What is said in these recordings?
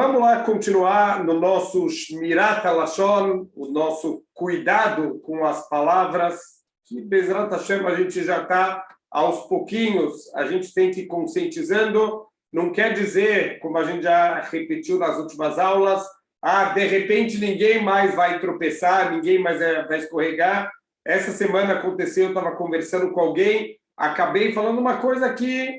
Vamos lá continuar no nosso Shmirat HaLashon, o nosso cuidado com as palavras, que Bezrat Hashem a gente já está aos pouquinhos, a gente tem que ir conscientizando, não quer dizer, como a gente já repetiu nas últimas aulas, de repente ninguém mais vai tropeçar, ninguém mais vai escorregar. Essa semana aconteceu, eu estava conversando com alguém, acabei falando uma coisa que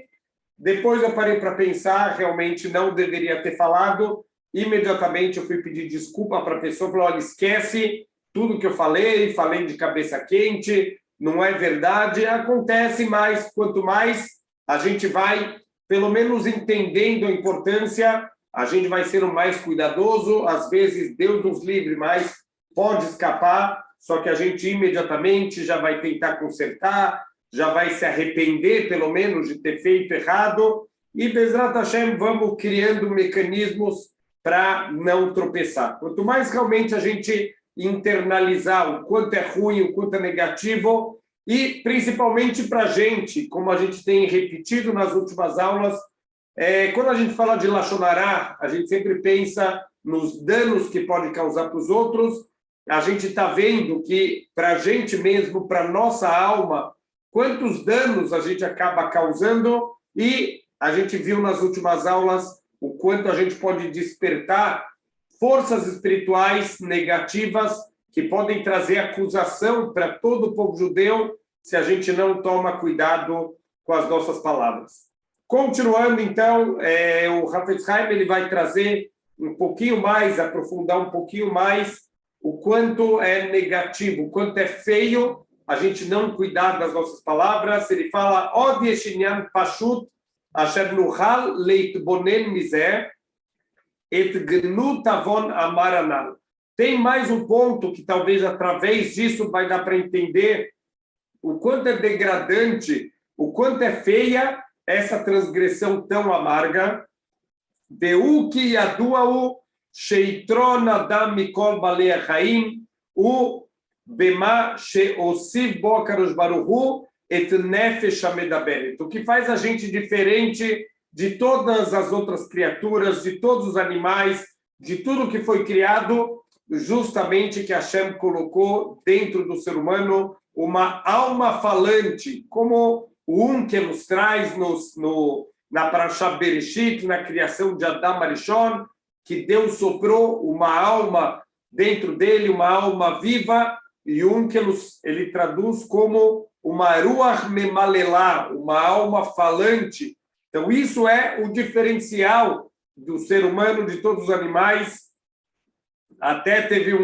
depois eu parei para pensar, realmente não deveria ter falado. Imediatamente eu fui pedir desculpa para a pessoa, falei, olha, esquece tudo que eu falei de cabeça quente, não é verdade, acontece, mas quanto mais a gente vai, pelo menos entendendo a importância, a gente vai ser o mais cuidadoso, às vezes Deus nos livre, mas pode escapar, só que a gente imediatamente já vai tentar consertar, já vai se arrepender, pelo menos, de ter feito errado, e Bezrat Hashem vamos criando mecanismos para não tropeçar. Quanto mais realmente a gente internalizar o quanto é ruim, o quanto é negativo, e principalmente para a gente, como a gente tem repetido nas últimas aulas, quando a gente fala de Lashon Hará, a gente sempre pensa nos danos que pode causar para os outros, a gente está vendo que para a gente mesmo, para a nossa alma, quantos danos a gente acaba causando, e a gente viu nas últimas aulas o quanto a gente pode despertar forças espirituais negativas que podem trazer acusação para todo o povo judeu se a gente não toma cuidado com as nossas palavras. Continuando, então, o Hafetz Haim ele vai trazer um pouquinho mais, aprofundar um pouquinho mais o quanto é negativo, o quanto é feio a gente não cuidar das nossas palavras. Ele fala, Od yeshinyan pashut asher nuchal leitbonen mizeh et gnut avon amar anal. Tem mais um ponto que talvez através disso vai dar para entender o quanto é degradante, o quanto é feia essa transgressão tão amarga. Deu que yaduau sheitron adam mikol balei haim u bema sheosiv bo kadosh baruch hu et nefesh hamedaberet. O que faz a gente diferente de todas as outras criaturas, de todos os animais, de tudo que foi criado, justamente que Hashem colocou dentro do ser humano uma alma falante, como o que nos traz na Parashat Bereshit, na criação de Adam Arishon, que Deus soprou uma alma dentro dele, uma alma viva, e ele traduz como uma Ruach Memalelá, uma alma falante. Então, isso é o diferencial do ser humano, de todos os animais. Até teve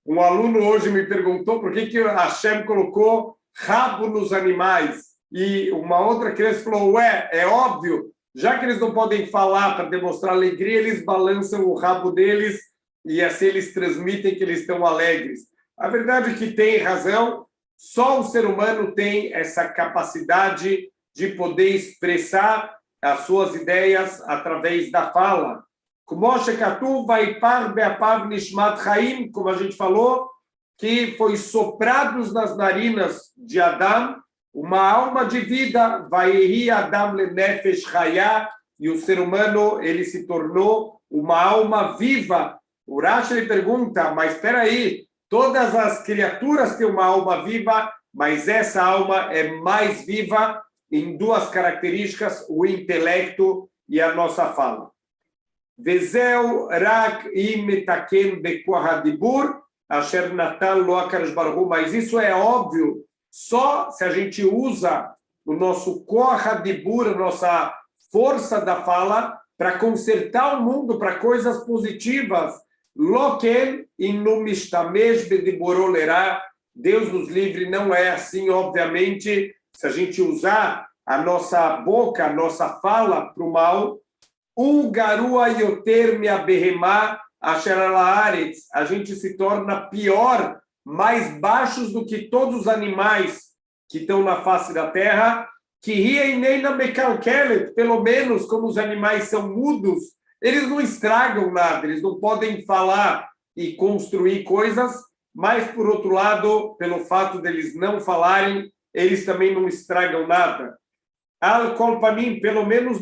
um aluno hoje me perguntou por que Hashem colocou rabo nos animais. E uma outra criança falou, é óbvio, já que eles não podem falar para demonstrar alegria, eles balançam o rabo deles e assim eles transmitem que eles estão alegres. A verdade é que tem razão, só o ser humano tem essa capacidade de poder expressar as suas ideias através da fala. Como a gente falou, que foi soprados nas narinas de Adão uma alma de vida, Vayeri Adam lenefesh chaya, e o ser humano ele se tornou uma alma viva. O Rashi ele pergunta, mas espera aí, todas as criaturas têm uma alma viva, mas essa alma é mais viva em duas características, o intelecto e a nossa fala. Vezeu rak imetaken bekoach hadibur asher natan lo HaKadosh Baruch Hu, mas isso é óbvio só se a gente usa o nosso koach hadibur, a nossa força da fala, para consertar o mundo, para coisas positivas. Loken inu mishtamesh bediburo lerá. Deus nos livre, não é assim, obviamente, se a gente usar a nossa boca, a nossa fala para o mal. O garua yoter me aberremá asher ala haaretz, a gente se torna pior, mais baixos do que todos os animais que estão na face da terra, que riem nem na mekalkelet, pelo menos como os animais são mudos, eles não estragam nada, eles não podem falar e construir coisas, mas, por outro lado, pelo fato deles não falarem, eles também não estragam nada. Al kol panim, pelo menos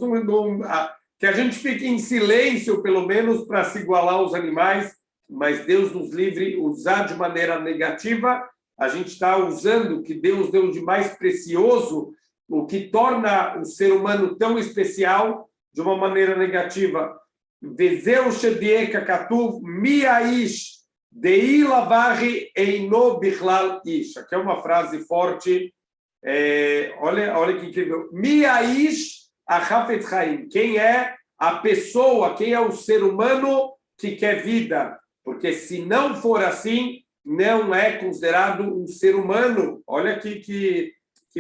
que a gente fique em silêncio, pelo menos, para se igualar aos animais, mas Deus nos livre usar de maneira negativa. A gente está usando o que Deus deu de mais precioso, o que torna o ser humano tão especial, de uma maneira negativa. Vezeu shedieka katuv miaish dei lavari eino bichlal ish. Aqui é uma frase forte. Olha que incrível. Miaish achafetz chaim. Quem é a pessoa, quem é o ser humano que quer vida? Porque se não for assim, não é considerado um ser humano. Olha aqui que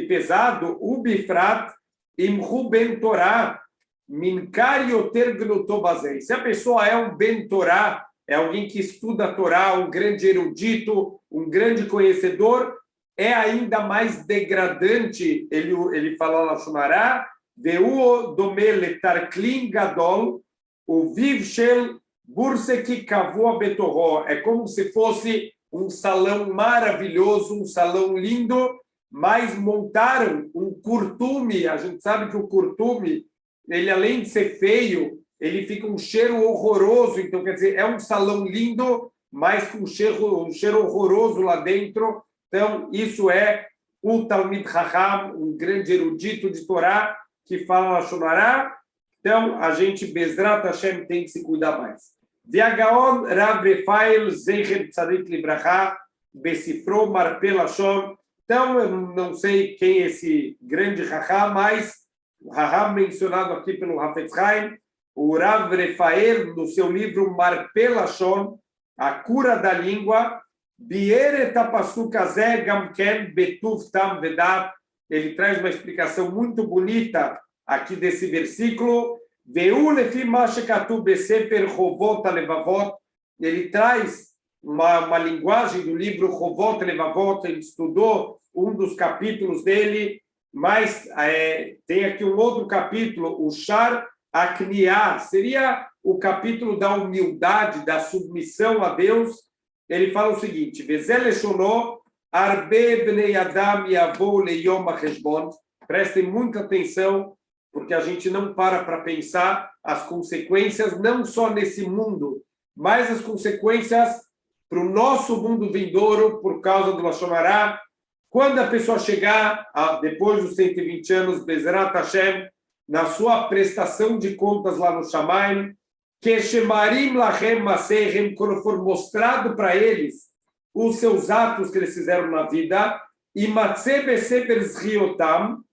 pesado. Ubifrat imhu ben Torah minkar yoter gnuto bazei. Se a pessoa é um ben Torah, é alguém que estuda a Torá, um grande erudito, um grande conhecedor, é ainda mais degradante. Ele fala lá Shumará, veu domele tarklin gadol, o viv shel burseki kavua betorro. É como se fosse um salão maravilhoso, um salão lindo, mas montaram um curtume. A gente sabe que o curtume, ele além de ser feio, ele fica um cheiro horroroso. Então, quer dizer, é um salão lindo, mas com um cheiro horroroso lá dentro. Então, isso é o Talmid Chacham, um grande erudito de Torá, que fala na Shonará. Então, a gente, Bezrat Hashem, tem que se cuidar mais. Viagaon Rav Rafael Zecher Tzadik Libraha Besifro Marpe Lashon. Então, eu não sei quem é esse grande Chacham, mas o Chacham mencionado aqui pelo Hafetz Haim, o Rav Rafael, no seu livro Marpe Lashon, A Cura da Língua, Bier Tapasuk Azeh Gamken Betuv Tam Vedat. Ele traz uma explicação muito bonita aqui desse versículo. Ele traz uma linguagem do livro Chovot Levavot. Ele estudou um dos capítulos dele, mas tem aqui um outro capítulo, o Shar Akniah, seria o capítulo da humildade, da submissão a Deus. Ele fala o seguinte: prestem muita atenção, porque a gente não para pensar as consequências, não só nesse mundo, mas as consequências para o nosso mundo vindouro, por causa do Lashon Hará. Quando a pessoa chegar, depois dos 120 anos, Bezrat Hashem, na sua prestação de contas lá no Shamayim, que Shemarim Lachem Masehem, quando for mostrado para eles os seus atos que eles fizeram na vida, e Matzeh Besefer Zchuyotam,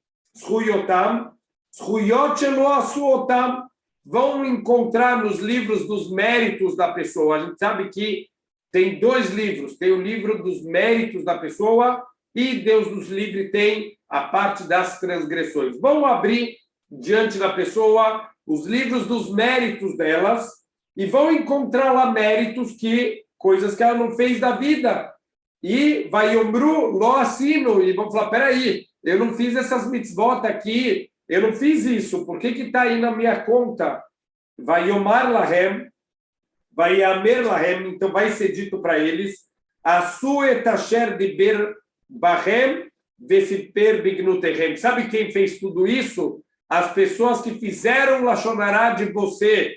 vão encontrar nos livros dos méritos da pessoa. A gente sabe que tem dois livros, tem o livro dos méritos da pessoa e Deus nos livre tem a parte das transgressões. Vão abrir diante da pessoa os livros dos méritos delas e vão encontrar lá méritos, coisas que ela não fez da vida. E vai Yomru, lo assino, e vão falar, peraí, eu não fiz essas mitzvot aqui, eu não fiz isso, por que está aí na minha conta? Vai Yomar Lahem, vai Yamer Lahem, então vai ser dito para eles, Asu etasher diber bahem vesiper bignutehem. Sabe quem fez tudo isso? As pessoas que fizeram Lashon Hará de você,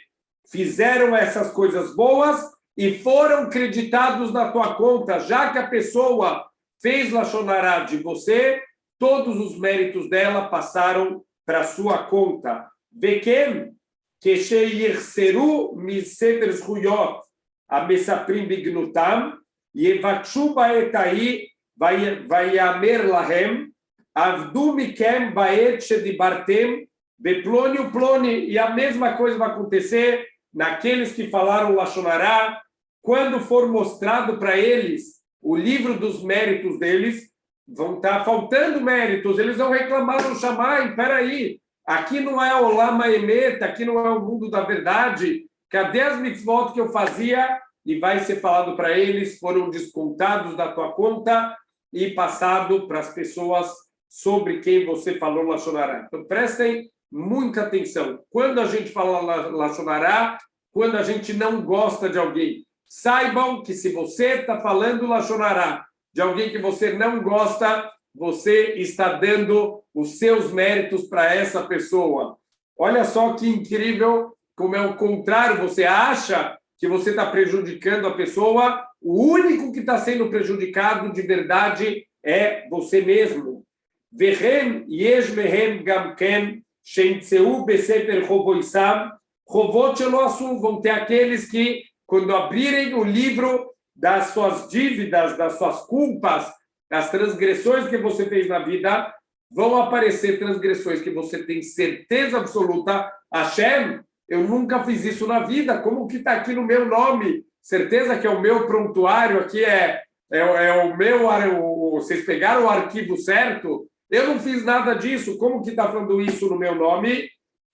fizeram essas coisas boas e foram creditados na tua conta, já que a pessoa fez Lashon Hará de você, todos os méritos dela passaram para a sua conta. Vekem, Kesheyirseru misefer zchuyot, amesaprim bignutam, yevakshu baetai, vayamer lahem, avdu mikem baet shedibartem, beploni ploni. E a mesma coisa vai acontecer naqueles que falaram Lashon Hará, quando for mostrado para eles o livro dos méritos deles, vão estar faltando méritos, eles vão reclamar no Shamayim, peraí, aqui não é o Lama Emet, aqui não é o mundo da verdade, cadê as mitzvot que eu fazia? E vai ser falado para eles, foram descontados da tua conta e passado para as pessoas sobre quem você falou Lashon Hará. Então prestem muita atenção, quando a gente fala Lashon Hará, quando a gente não gosta de alguém, saibam que se você está falando Lashon Hará de alguém que você não gosta, você está dando os seus méritos para essa pessoa. Olha só que incrível, como é o contrário. Você acha que você está prejudicando a pessoa, o único que está sendo prejudicado de verdade é você mesmo. Vehem yesh mehem gam ken shemtseu besefer chovoisam chovot shelo asu. Vão ter aqueles que, quando abrirem o livro das suas dívidas, das suas culpas, das transgressões que você fez na vida, vão aparecer transgressões que você tem certeza absoluta. Hashem, eu nunca fiz isso na vida, como que está aqui no meu nome? Certeza que é o meu prontuário, aqui é o meu, vocês pegaram o arquivo certo? Eu não fiz nada disso, como que está falando isso no meu nome?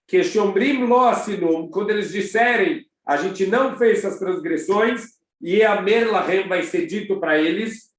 Que Shombrim lo assinum, quando eles disserem, a gente não fez essas transgressões, e a Merlahem vai ser dito para eles,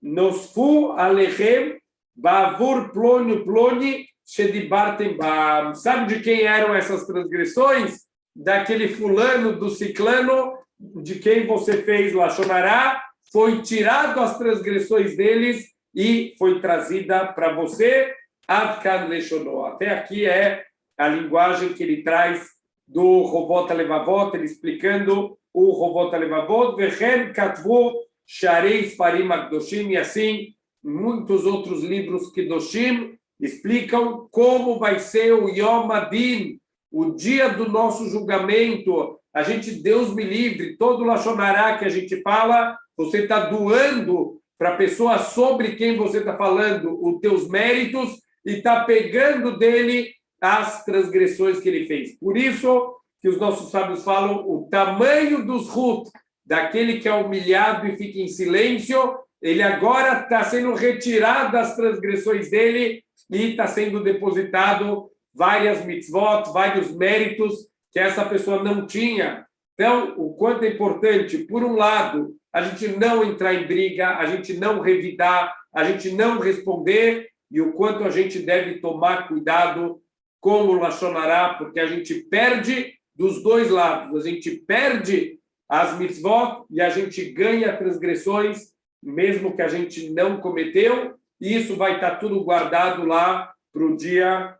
Nosfu alechem bavur plônio ploni shedibartem bam. Sabe de quem eram essas transgressões? Daquele fulano, do ciclano, de quem você fez Lashon Hará, foi tirado as transgressões deles e foi trazida para você. Ad kan leshono. Até aqui é a linguagem que ele traz do Rovot Levavot, ele explicando o Rovot Levavot, Vechen katvu sharei sparim akdoshim, e assim muitos outros livros Kedoshim explicam como vai ser o Yom Adin, o dia do nosso julgamento. A gente, Deus me livre, todo Lashon Hará que a gente fala, você está doando para a pessoa sobre quem você está falando os teus méritos e está pegando dele as transgressões que ele fez. Por isso que os nossos sábios falam o tamanho dos Hut, daquele que é humilhado e fica em silêncio, ele agora está sendo retirado das transgressões dele e está sendo depositado várias mitzvot, vários méritos que essa pessoa não tinha. Então, o quanto é importante, por um lado, a gente não entrar em briga, a gente não revidar, a gente não responder, e o quanto a gente deve tomar cuidado com o Lashon Hará, porque a gente perde dos dois lados. A gente perde as mitzvot e a gente ganha transgressões, mesmo que a gente não cometeu, e isso vai estar tudo guardado lá para o dia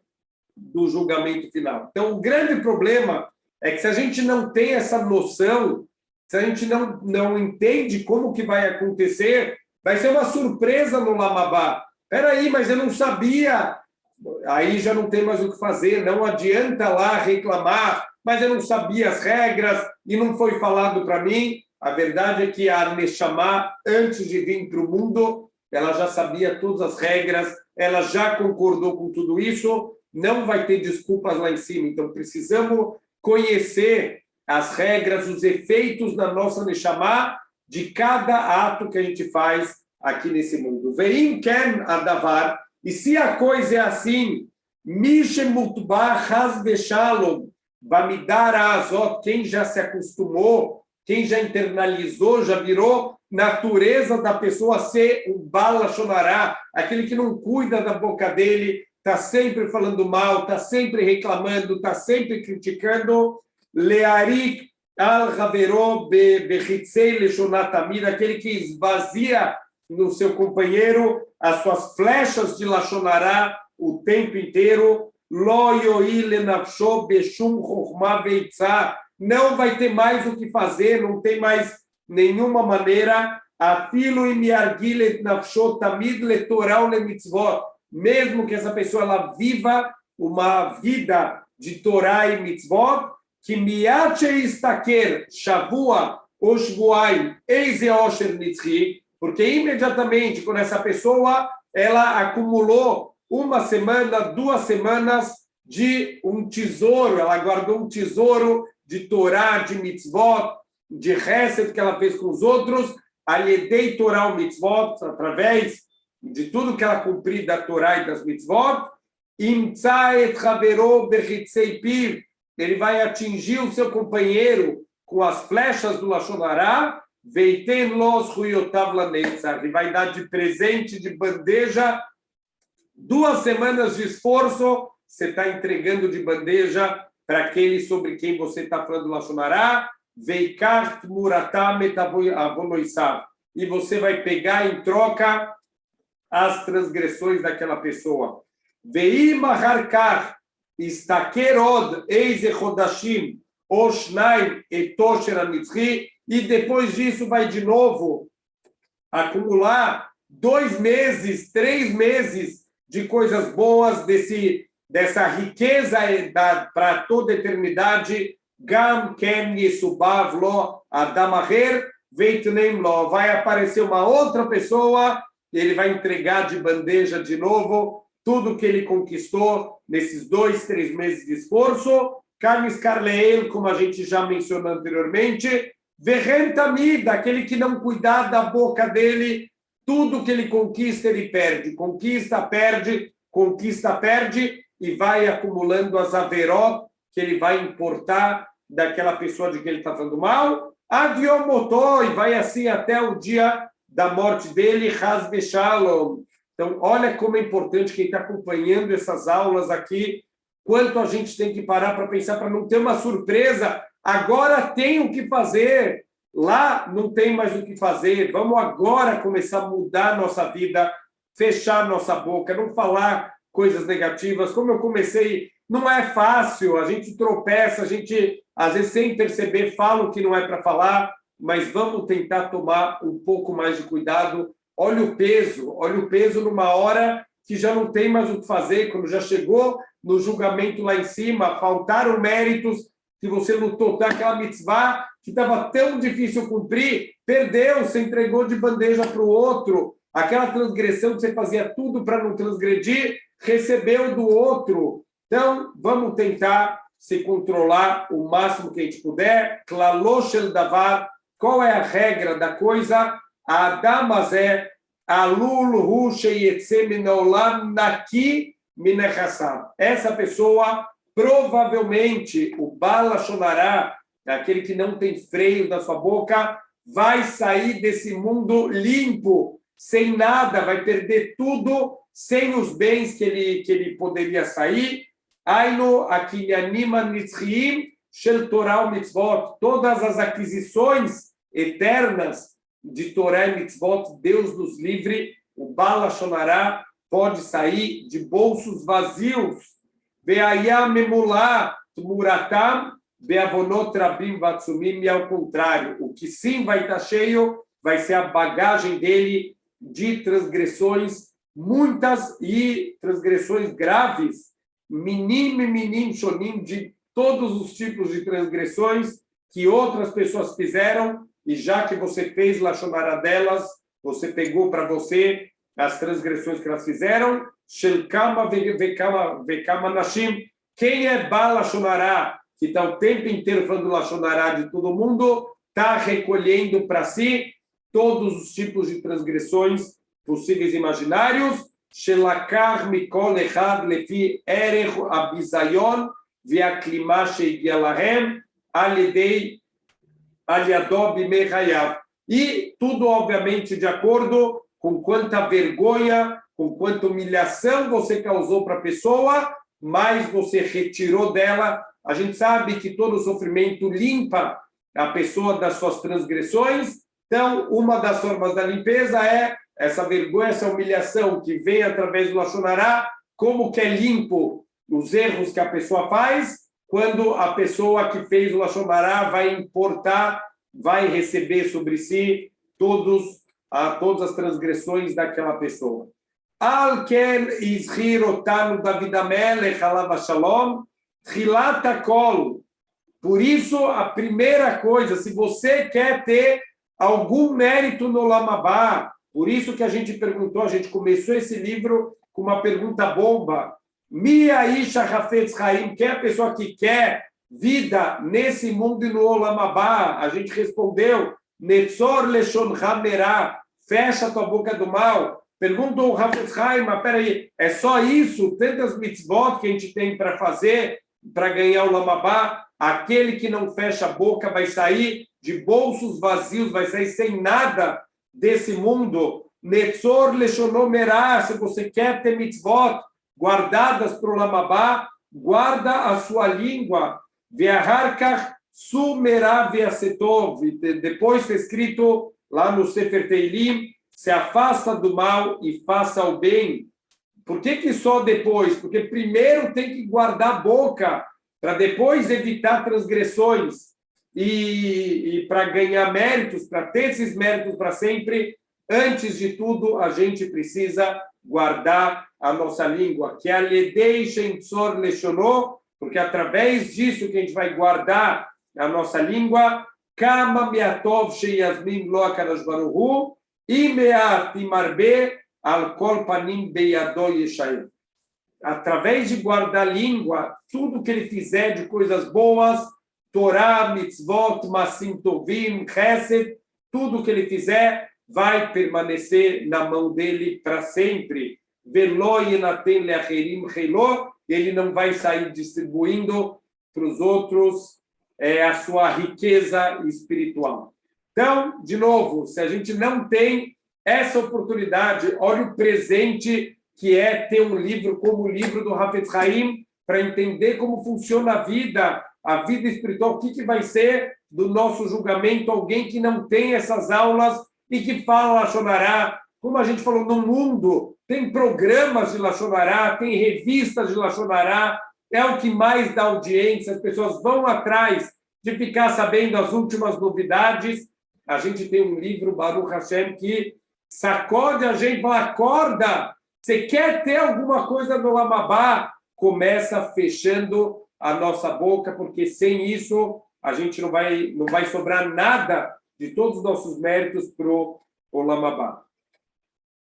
do julgamento final. Então, o grande problema é que se a gente não tem essa noção, se a gente não entende como que vai acontecer, vai ser uma surpresa no Lamabá. Espera aí, mas eu não sabia. Aí já não tem mais o que fazer, não adianta lá reclamar, mas eu não sabia as regras e não foi falado para mim. A verdade é que a Neshama, antes de vir para o mundo, ela já sabia todas as regras, ela já concordou com tudo isso, não vai ter desculpas lá em cima. Então, precisamos conhecer as regras, os efeitos da nossa Neshama, de cada ato que a gente faz aqui nesse mundo. Veim ken adavar, e se a coisa é assim, Mishemutba Haz Veshalom, Bamidar Azot, quem já se acostumou, quem já internalizou, já virou natureza da pessoa ser um Baal Lashon Hará, aquele que não cuida da boca dele, está sempre falando mal, está sempre reclamando, está sempre criticando. Learik al-Havero bechitzei leshonatamir, aquele que esvazia no seu companheiro as suas flechas de Lashon Hará o tempo inteiro. Lo yoil lenafsho beshum chokhmah veitzah, não vai ter mais o que fazer, não tem mais nenhuma maneira. Afilo imiargil et nafsho tamid letoral lemitzvot, mesmo que essa pessoa ela viva uma vida de Torá e mitzvot, que miache istaker shavua ou shvuai eis osher nitzri, porque imediatamente quando essa pessoa ela acumulou uma semana, 2 semanas de um tesouro, ela guardou um tesouro de Torá, de mitzvot, de Hesed que ela fez com os outros, alhedei Torá o mitzvot, através de tudo que ela cumpriu da Torá e das mitzvot, imtza et chavero bechitzei piv, ele vai atingir o seu companheiro com as flechas do Lashon Hará, veiten los huyotav lanetzar, ele vai dar de presente, de bandeja, 2 semanas de esforço, você está entregando de bandeja para aquele sobre quem você está falando Lashon Hará, veikar tmuratam metavonoisav, e você vai pegar em troca as transgressões daquela pessoa. Veim aharkar, Istakerod, Eize Chodashim, Oshnaim, Etosher Amitzri, e depois disso vai de novo acumular 2 meses, 3 meses de coisas boas, dessa riqueza para toda a eternidade. Gam Ken Yesubav Lo Adam Aher Veitnem Lo. Vai aparecer uma outra pessoa, ele vai entregar de bandeja de novo tudo que ele conquistou nesses 2, 3 meses de esforço. Carnes Carleel, como a gente já mencionou anteriormente, Verrentamid, aquele que não cuidar da boca dele, tudo que ele conquista, ele perde. Conquista, perde, e vai acumulando as averot que ele vai importar daquela pessoa de que ele está falando mal. Adiomotó, e vai assim até o dia da morte dele, Hasbe Shalom. Então, olha como é importante quem está acompanhando essas aulas aqui, quanto a gente tem que parar para pensar, para não ter uma surpresa. Agora tem o que fazer, lá não tem mais o que fazer. Vamos agora começar a mudar nossa vida, fechar nossa boca, não falar coisas negativas. Como eu comecei, não é fácil, a gente tropeça, a gente, às vezes, sem perceber, fala o que não é para falar, mas vamos tentar tomar um pouco mais de cuidado. Olha o peso numa hora que já não tem mais o que fazer, quando já chegou no julgamento lá em cima, faltaram méritos, que você lutou, tá? Aquela mitzvah que estava tão difícil cumprir, perdeu, você entregou de bandeja para o outro, aquela transgressão que você fazia tudo para não transgredir, recebeu do outro. Então, vamos tentar se controlar o máximo que a gente puder. Klaloshel davar, qual é a regra da coisa? Adamazé, alul hu sheyetze minolam naki minechasam. Essa pessoa, provavelmente, o Bala Shonará, aquele que não tem freio da sua boca, vai sair desse mundo limpo, sem nada, vai perder tudo, sem os bens que ele poderia sair. Aino akinyanima nitzriim shel Torah mitzvot, todas as aquisições eternas de Torá e mitzvot, Deus nos livre, o Bala Shonará pode sair de bolsos vazios. Ve'aya memulá tmuratam ve'avonot rabim vatsumim, e ao contrário, o que sim vai estar cheio vai ser a bagagem dele de transgressões, muitas e transgressões graves, minim shonim, de todos os tipos de transgressões que outras pessoas fizeram, e já que você fez Lashon Hara delas, você pegou para você as transgressões que elas fizeram. Shelkama vekama nashim, quem é Baal Lashon Hara, que está o tempo inteiro falando Lashon Hara de todo mundo, está recolhendo para si todos os tipos de transgressões possíveis e imaginários. Shelakar mikol echad lefi erech abizayon ve'aklima shehigia lahem alidei aliadob mechayav. E tudo, obviamente, de acordo com quanta vergonha, com quanta humilhação você causou para a pessoa, mais você retirou dela. A gente sabe que todo sofrimento limpa a pessoa das suas transgressões. Então, uma das formas da limpeza é essa vergonha, essa humilhação que vem através do Lashon Hara, como que é limpo os erros que a pessoa faz, quando a pessoa que fez o Lashon Hara vai importar, vai receber sobre si todas as transgressões daquela pessoa. Al ken izhir otanu David HaMelech alav shalom tchilat hakol. Por isso, a primeira coisa, se você quer ter algum mérito no Olam Habá, por isso que a gente perguntou, a gente começou esse livro com uma pergunta bomba. Mi Aisha Hafetz Chaim, quem é a pessoa que quer vida nesse mundo e no Olam Habá? A gente respondeu, Netzor Leshon Hamerá, fecha tua boca do mal. Perguntou o Hafetz Chaim, mas peraí, é só isso? Tantas mitzvot que a gente tem para fazer, para ganhar o Olam Habá? Aquele que não fecha a boca vai sair de bolsos vazios, vai sair sem nada desse mundo. Netzor Leshonomerá, se você quer ter mitzvot guardadas para o Olam Habá, guarda a sua língua. Ve'aharkach sumerá ve'asetov. Depois está escrito lá no Sefer Teilim, se afasta do mal e faça o bem. Por que só depois? Porque primeiro tem que guardar a boca, para depois evitar transgressões. E para ganhar méritos, para ter esses méritos para sempre, antes de tudo, a gente precisa guardar a nossa língua, que é a ledei shensor lechonou, porque através disso que a gente vai guardar a nossa língua, kama miatov sheyasmin lo akadosh baruch hu, imeat imarbe al kol panim beyado yeshaim. Através de guardar a língua, tudo que ele fizer de coisas boas, Torá, mitzvot, masim tovim, chesed, tudo que ele fizer vai permanecer na mão dele para sempre. Velo yenaten leacherim chelo, ele não vai sair distribuindo para os outros a sua riqueza espiritual. Então, de novo, se a gente não tem essa oportunidade, olha o presente que é ter um livro como o livro do Hafetz Haim, para entender como funciona a vida espiritual, o que vai ser do nosso julgamento, alguém que não tem essas aulas e que fala Lashon Hará. Como a gente falou, no mundo tem programas de Lashon Hará, tem revistas de Lashon Hará, é o que mais dá audiência, as pessoas vão atrás de ficar sabendo as últimas novidades. A gente tem um livro, Baruch Hashem, que sacode a gente, fala, acorda, você quer ter alguma coisa no Lamabá? Começa fechando a nossa boca, porque sem isso a gente não vai sobrar nada de todos os nossos méritos para o Lamabá.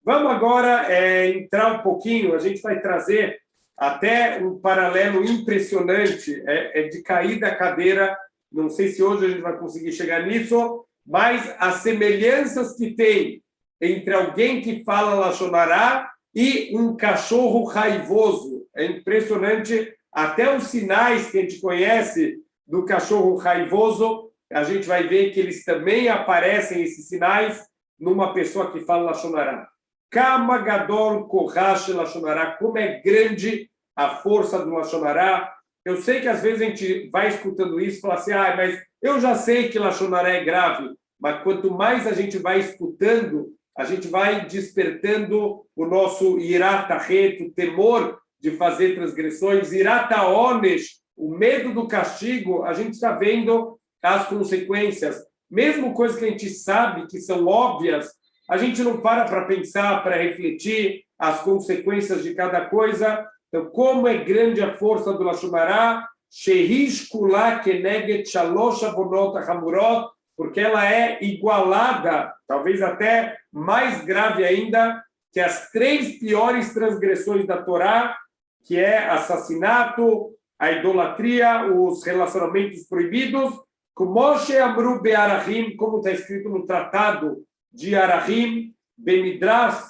Vamos agora entrar um pouquinho, a gente vai trazer até um paralelo impressionante, de cair da cadeira, não sei se hoje a gente vai conseguir chegar nisso, mas as semelhanças que tem entre alguém que fala Lashon Hará e um cachorro raivoso. É impressionante, até os sinais que a gente conhece do cachorro raivoso, a gente vai ver que eles também aparecem, esses sinais, numa pessoa que fala Lashon Hará. Kama gadol kohash Lashon Hará, como é grande a força do Lashon Hará. Eu sei que às vezes a gente vai escutando isso e fala assim, mas eu já sei que Lashon Hará é grave, mas quanto mais a gente vai escutando, a gente vai despertando o nosso iratahet, o temor de fazer transgressões, irataonesh, o medo do castigo, a gente está vendo as consequências. Mesmo coisas que a gente sabe que são óbvias, a gente não para pensar, para refletir as consequências de cada coisa. Então, como é grande a força do Lashon Hará, shehish kula keneget shalosh avonot hamurot, porque ela é igualada, talvez até mais grave ainda, que as 3 piores transgressões da Torá, que é assassinato, a idolatria, os relacionamentos proibidos, como está escrito no tratado de Arahim, Midrash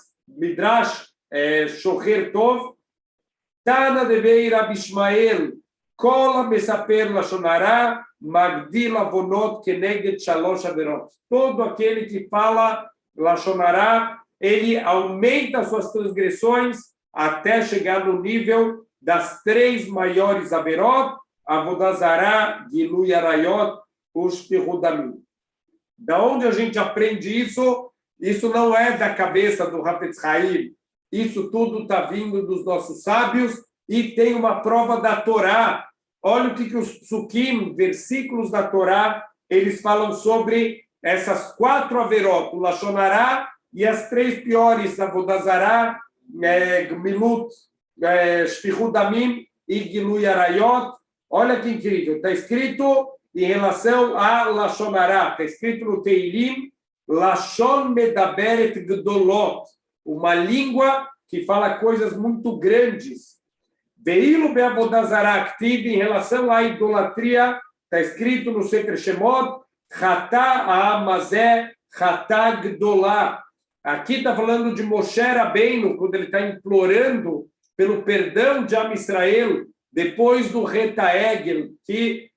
Shocher Tov, Tana devei Rabi Ishmael, Kola mesaper Lashon Hará, Magdil avonot keneged shalosh averot. Todo aquele que fala Lashon Hará, ele aumenta suas transgressões até chegar no nível das 3 maiores averot, Avodah Zará, Gilui Arayot, Ushpihu Damim. Da onde a gente aprende isso? Isso não é da cabeça do Hafetz Haim. Isso tudo está vindo dos nossos sábios e tem uma prova da Torá. Olha o que os psukim, versículos da Torá, eles falam sobre essas 4 averot, o Lashon Hará e as 3 piores, Avodah Zará, Gmilut, Shfichut Damim e Gilui Arayot. Olha que incrível, está escrito em relação a Lashon Hará, está escrito no Teilim, Lashon Medaberet Gdolot, uma língua que fala coisas muito grandes. Veilo be'avodah zará active, em relação à idolatria, está escrito no Sefer Shemot, Chatá ha'amazé, Chatá gdolá. Aqui está falando de Moshe Rabbeinu, quando ele está implorando pelo perdão de Am Israel, depois do Reta Egel, que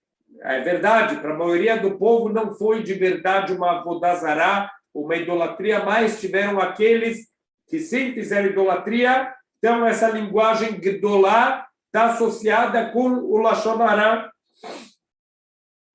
é verdade, para a maioria do povo não foi de verdade uma avodah zará, uma idolatria, mas tiveram aqueles que sim fizeram idolatria. Então, essa linguagem Gdolá está associada com o Lashon Hará.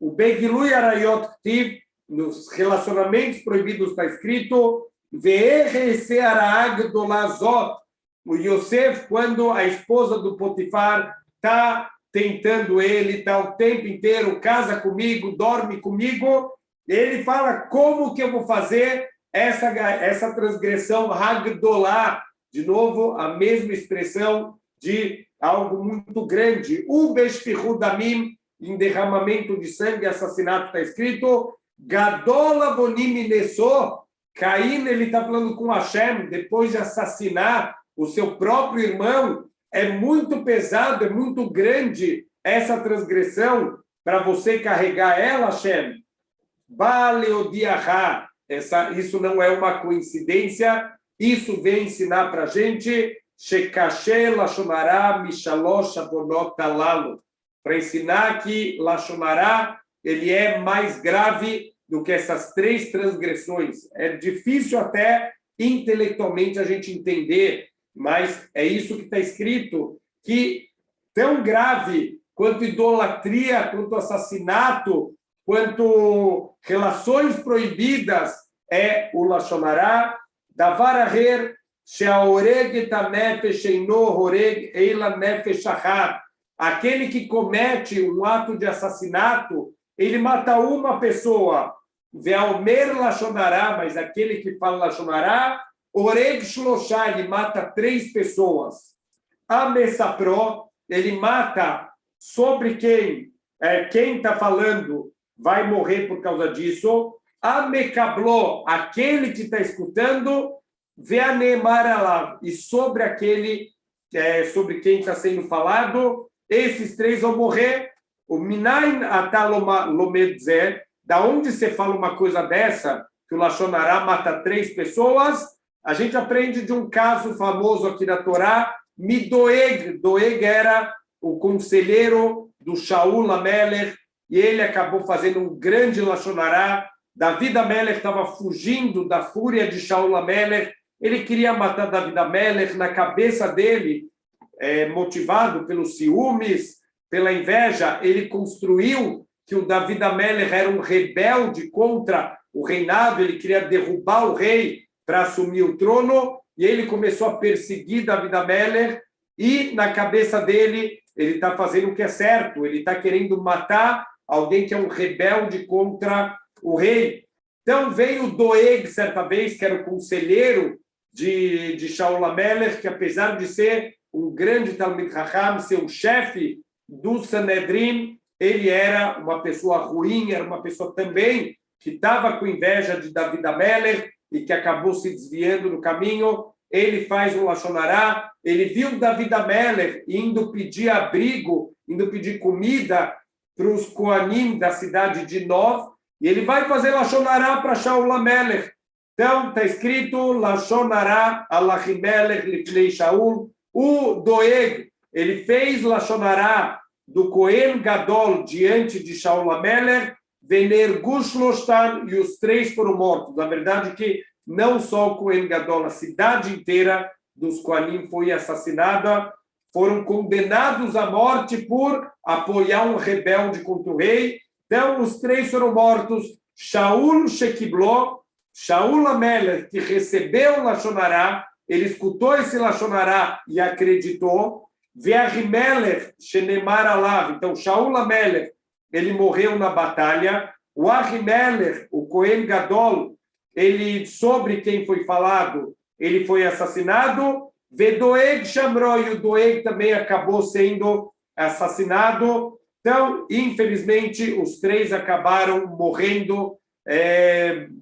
O Begilui Arayot Ktiv, nos relacionamentos proibidos está escrito Ve'eche Ará Gdolá Zot, o Yosef, quando a esposa do Potifar está tentando ele, está o tempo inteiro, casa comigo, dorme comigo, ele fala, como que eu vou fazer essa transgressão Hagdolá? De novo, a mesma expressão de algo muito grande. O Beshpihu Damim, em derramamento de sangue, assassinato, está escrito, Gadola Bonim Nessô, Caim, ele está falando com Hashem, depois de assassinar o seu próprio irmão, é muito pesado, é muito grande essa transgressão para você carregar ela, Hashem. Baleodiahá, isso não é uma coincidência, isso vem ensinar para a gente, Shekashe Lashonará Mishalosh Abonot Alalo, para ensinar que Lashonará, ele é mais grave do que essas 3 transgressões. É difícil até intelectualmente a gente entender, mas é isso que está escrito, que tão grave quanto idolatria, quanto assassinato, quanto relações proibidas é o Lashonará, Davar Aher, Sheaoreg et hanefesh eino horeg eila nefesh achad. Aquele que comete um ato de assassinato, ele mata uma pessoa. Ve'omer Lashonará, mas aquele que fala Lashonará, Oreg Shloshá, ele mata 3 pessoas. Amessapro, ele mata sobre quem está falando vai morrer por causa disso. Amekablo, aquele que está escutando, Ve'anemar alav, e sobre aquele, sobre quem está sendo falado, esses 3 vão morrer. O Minain Atalomedzer, da onde você fala uma coisa dessa, que o Lashonará mata 3 pessoas, a gente aprende de um caso famoso aqui na Torá, Midoeg. Doeg era o conselheiro do Shaul Amelech, e ele acabou fazendo um grande Lashonará. David Amelech estava fugindo da fúria de Shaul Amelech, ele queria matar David Amelech, na cabeça dele, motivado pelos ciúmes, pela inveja, ele construiu que o David Amelech era um rebelde contra o reinado, ele queria derrubar o rei para assumir o trono, e ele começou a perseguir David Amelech, e na cabeça dele, ele está fazendo o que é certo, ele está querendo matar alguém que é um rebelde contra o rei. Então veio Doeg, certa vez, que era o conselheiro de Shaul Amelech, que apesar de ser um grande Talmid Chacham, ser o chefe do Sanedrim, ele era uma pessoa ruim, era uma pessoa também que estava com inveja de David Amelech e que acabou se desviando do caminho. Ele faz um Lashonará, ele viu David Amelech indo pedir abrigo, indo pedir comida para os Koanim da cidade de Nov, e ele vai fazer Lashonará para Shaul Amelech. Então, está escrito Lashonará Alachimelech Lifnei Shaul. O Doeg, ele fez Lashonará do Cohen Gadol diante de Shaul Amelech, Venergu Shlostan, e os 3 foram mortos. Na verdade que não só o Cohen Gadol, a cidade inteira dos Koanim foi assassinada, foram condenados à morte por apoiar um rebelde contra o rei. Então, os 3 foram mortos. Shaul Shekibló, Shaul Amelech, que recebeu o Lashonará, ele escutou esse Lashonará e acreditou. Ve'ahimelech shenemar alav. Então, Shaul Amelech, ele morreu na batalha. O Ahimelech, o Cohen Gadol, ele, sobre quem foi falado, ele foi assassinado. Vedoeg Shamro, e o Doeg também acabou sendo assassinado. Então, infelizmente, os 3 acabaram morrendo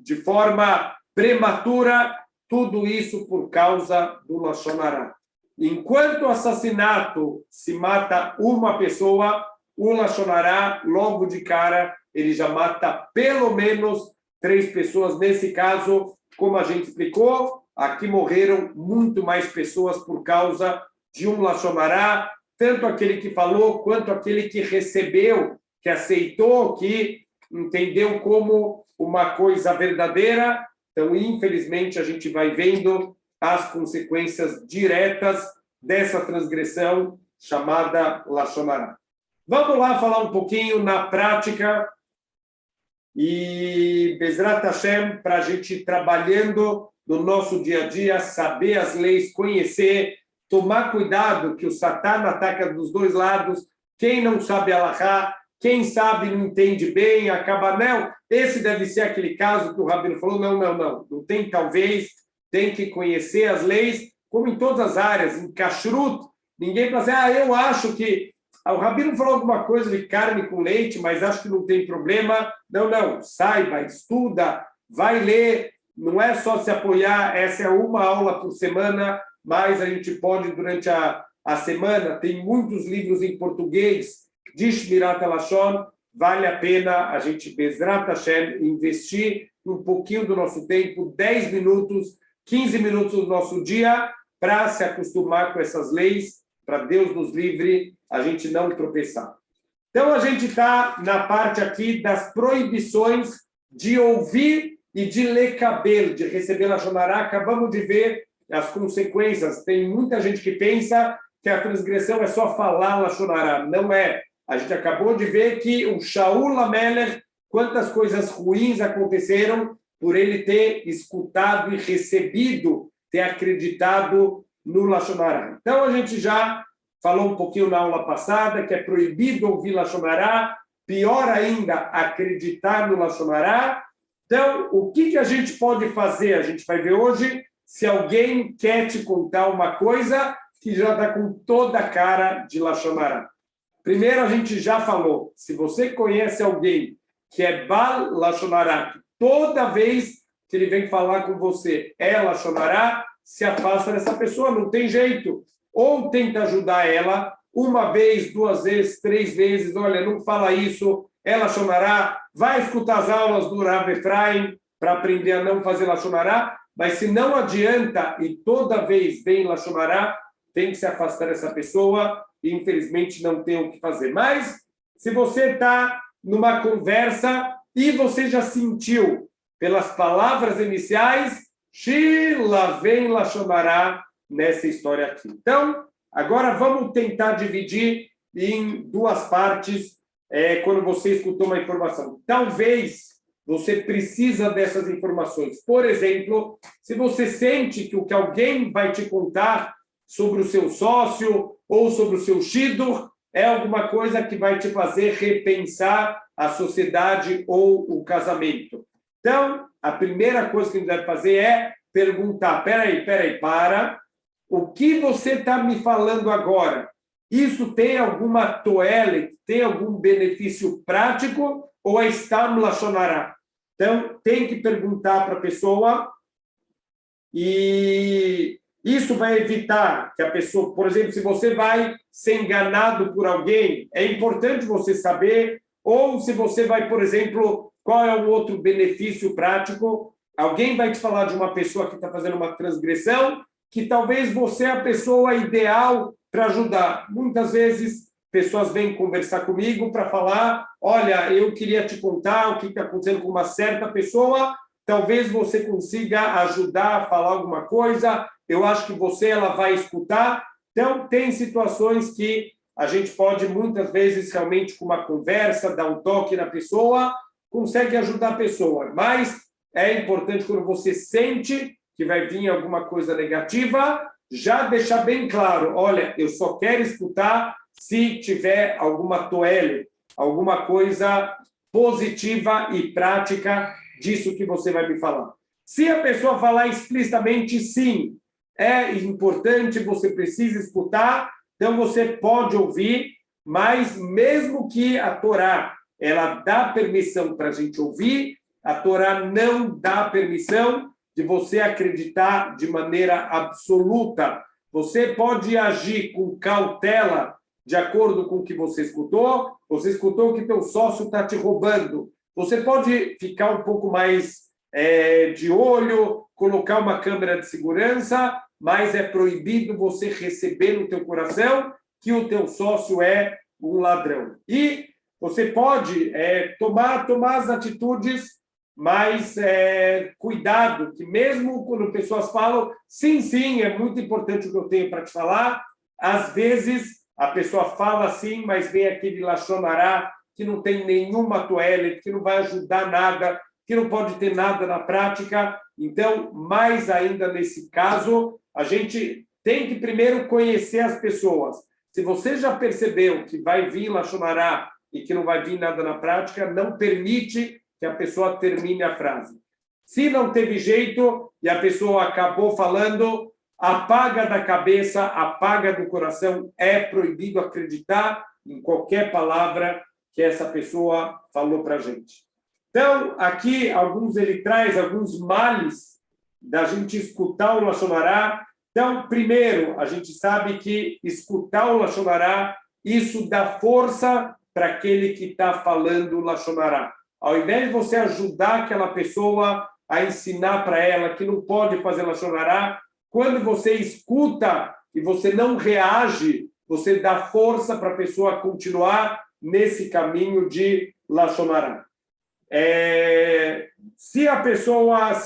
de forma prematura, tudo isso por causa do Lashonará. Enquanto o assassinato se mata uma pessoa, o Lashonará, logo de cara, ele já mata pelo menos 3 pessoas. Nesse caso, como a gente explicou, aqui morreram muito mais pessoas por causa de um Lashonará, tanto aquele que falou, quanto aquele que recebeu, que aceitou, que entendeu como uma coisa verdadeira. Então, infelizmente, a gente vai vendo as consequências diretas dessa transgressão chamada Lashonará. Vamos lá falar um pouquinho na prática e Bezrat Hashem, para a gente ir trabalhando no nosso dia a dia, saber as leis, conhecer tomar cuidado que o Satã ataca dos dois lados, quem não sabe alahá, quem sabe não entende bem, acaba não. Esse deve ser aquele caso que o Rabino falou, não tem talvez, tem que conhecer as leis, como em todas as áreas, em kashrut, ninguém fala assim, eu acho que o Rabino falou alguma coisa de carne com leite, mas acho que não tem problema. Não, saiba, estuda, vai ler, não é só se apoiar, essa é uma aula por semana, mas a gente pode, durante a semana, tem muitos livros em português de Shmirat HaLashon, vale a pena a gente, Bezrat Hashem, investir um pouquinho do nosso tempo, 10 minutos, 15 minutos do nosso dia, para se acostumar com essas leis, para Deus nos livre, a gente não tropeçar. Então, a gente está na parte aqui das proibições de ouvir e de ler cabelo, de receber Lashon Hará. Acabamos de ver as consequências. Tem muita gente que pensa que a transgressão é só falar Lashon Hará. Não é. A gente acabou de ver que o Shaul HaMelech, quantas coisas ruins aconteceram por ele ter escutado e recebido, ter acreditado no Lashon Hará. Então, a gente já falou um pouquinho na aula passada que é proibido ouvir Lashon Hará, pior ainda, acreditar no Lashon Hará. Então, o que a gente pode fazer? A gente vai ver hoje se alguém quer te contar uma coisa que já está com toda a cara de Lashon Hará. Primeiro, a gente já falou, se você conhece alguém que é Bal Lashon Hará, que toda vez que ele vem falar com você é Lashon Hará, se afasta dessa pessoa, não tem jeito. Ou tenta ajudar ela, uma vez, 2 vezes, 3 vezes, olha, não fala isso, é Lashon Hará, vai escutar as aulas do Rav Efraim para aprender a não fazer Lashon Hará, mas se não adianta e toda vez vem Lashon Hará, tem que se afastar dessa pessoa e, infelizmente, não tem o que fazer. Mas, se você está numa conversa e você já sentiu pelas palavras iniciais, lá vem Lashon Hará nessa história aqui. Então, agora vamos tentar dividir em 2 partes quando você escutou uma informação. Talvez você precisa dessas informações. Por exemplo, se você sente que o que alguém vai te contar sobre o seu sócio ou sobre o seu shidur é alguma coisa que vai te fazer repensar a sociedade ou o casamento. Então, a primeira coisa que a gente deve fazer é perguntar, para, o que você está me falando agora? Isso tem alguma toele, tem algum benefício prático ou é Stam Lashon Hará? Então, tem que perguntar para a pessoa e isso vai evitar que a pessoa, por exemplo, se você vai ser enganado por alguém, é importante você saber, ou se você vai, por exemplo, qual é o outro benefício prático? Alguém vai te falar de uma pessoa que está fazendo uma transgressão, que talvez você é a pessoa ideal para ajudar. Muitas vezes, pessoas vêm conversar comigo para falar, olha, eu queria te contar o que está acontecendo com uma certa pessoa, talvez você consiga ajudar a falar alguma coisa, eu acho que ela vai escutar. Então, tem situações que a gente pode, muitas vezes, realmente, com uma conversa, dar um toque na pessoa, consegue ajudar a pessoa. Mas é importante, quando você sente que vai vir alguma coisa negativa, já deixar bem claro, olha, eu só quero escutar se tiver alguma toele, alguma coisa positiva e prática disso que você vai me falar. Se a pessoa falar explicitamente sim, é importante, você precisa escutar, então você pode ouvir, mas mesmo que a Torá ela dá permissão para a gente ouvir, a Torá não dá permissão de você acreditar de maneira absoluta. Você pode agir com cautela de acordo com o que você escutou que teu sócio está te roubando. Você pode ficar um pouco mais de olho, colocar uma câmera de segurança, mas é proibido você receber no teu coração que o teu sócio é um ladrão. E você pode tomar as atitudes, mas cuidado, que mesmo quando pessoas falam, sim, é muito importante o que eu tenho para te falar, às vezes a pessoa fala assim, mas vem aquele Lashon Hará que não tem nenhuma toelha, que não vai ajudar nada, que não pode ter nada na prática. Então, mais ainda nesse caso, a gente tem que primeiro conhecer as pessoas. Se você já percebeu que vai vir Lashon Hará e que não vai vir nada na prática, não permite que a pessoa termine a frase. Se não teve jeito e a pessoa acabou falando, apaga da cabeça, apaga do coração. É proibido acreditar em qualquer palavra que essa pessoa falou para a gente. Então, aqui, ele traz alguns males da gente escutar o Lashon Hará. Então, primeiro, a gente sabe que escutar o Lashon Hará, isso dá força para aquele que está falando o Lashon Hará. Ao invés de você ajudar aquela pessoa a ensinar para ela que não pode fazer Lashon Hará, quando você escuta e você não reage, você dá força para a pessoa continuar nesse caminho de Lashon Hará. Se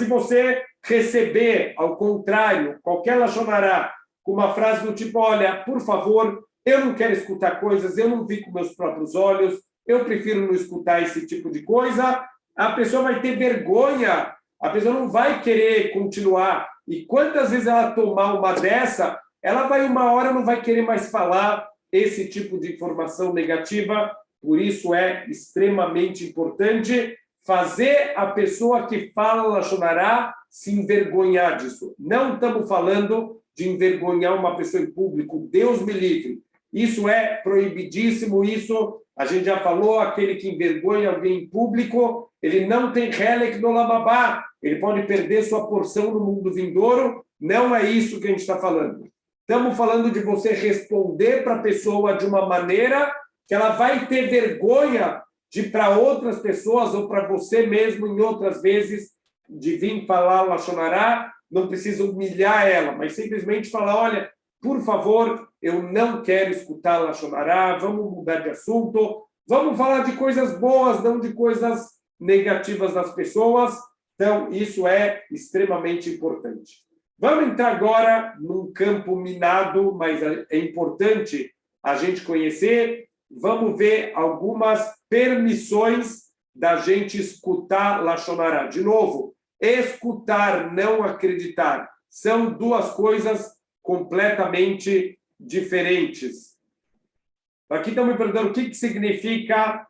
você receber, ao contrário, qualquer Lashon Hará, com uma frase do tipo, olha, por favor, eu não quero escutar coisas, eu não vi com meus próprios olhos, eu prefiro não escutar esse tipo de coisa, a pessoa vai ter vergonha, a pessoa não vai querer continuar. E quantas vezes ela tomar uma dessa, ela vai uma hora não vai querer mais falar esse tipo de informação negativa. Por isso é extremamente importante fazer a pessoa que fala Lashon Hará se envergonhar disso. Não estamos falando de envergonhar uma pessoa em público, Deus me livre. Isso é proibidíssimo, isso a gente já falou, aquele que envergonha alguém em público, ele não tem Helek no Olam Habá, ele pode perder sua porção no mundo vindouro, não é isso que a gente está falando. Estamos falando de você responder para a pessoa de uma maneira que ela vai ter vergonha de para outras pessoas ou para você mesmo, em outras vezes, de vir falar Lashon Hará, não precisa humilhar ela, mas simplesmente falar, olha, por favor, eu não quero escutar Lashon Hará, vamos mudar de assunto, vamos falar de coisas boas, não de coisas negativas das pessoas. Então, isso é extremamente importante. Vamos entrar agora num campo minado, mas é importante a gente conhecer. Vamos ver algumas permissões da gente escutar Lashon Hará. De novo, escutar, não acreditar, são duas coisas completamente diferentes. Aqui estão me perguntando o que significa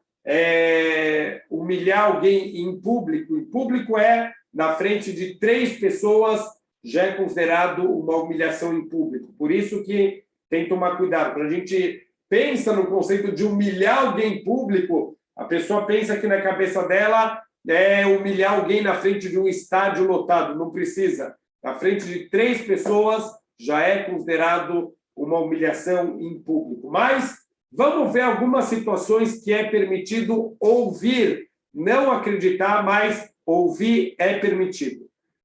humilhar alguém em público. Em público é na frente de 3 pessoas, já é considerado uma humilhação em público. Por isso que tem que tomar cuidado. Quando a gente pensa no conceito de humilhar alguém em público, a pessoa pensa que na cabeça dela é humilhar alguém na frente de um estádio lotado. Não precisa. Na frente de 3 pessoas já é considerado uma humilhação em público. Mas vamos ver algumas situações que é permitido ouvir, não acreditar, mas ouvir é permitido.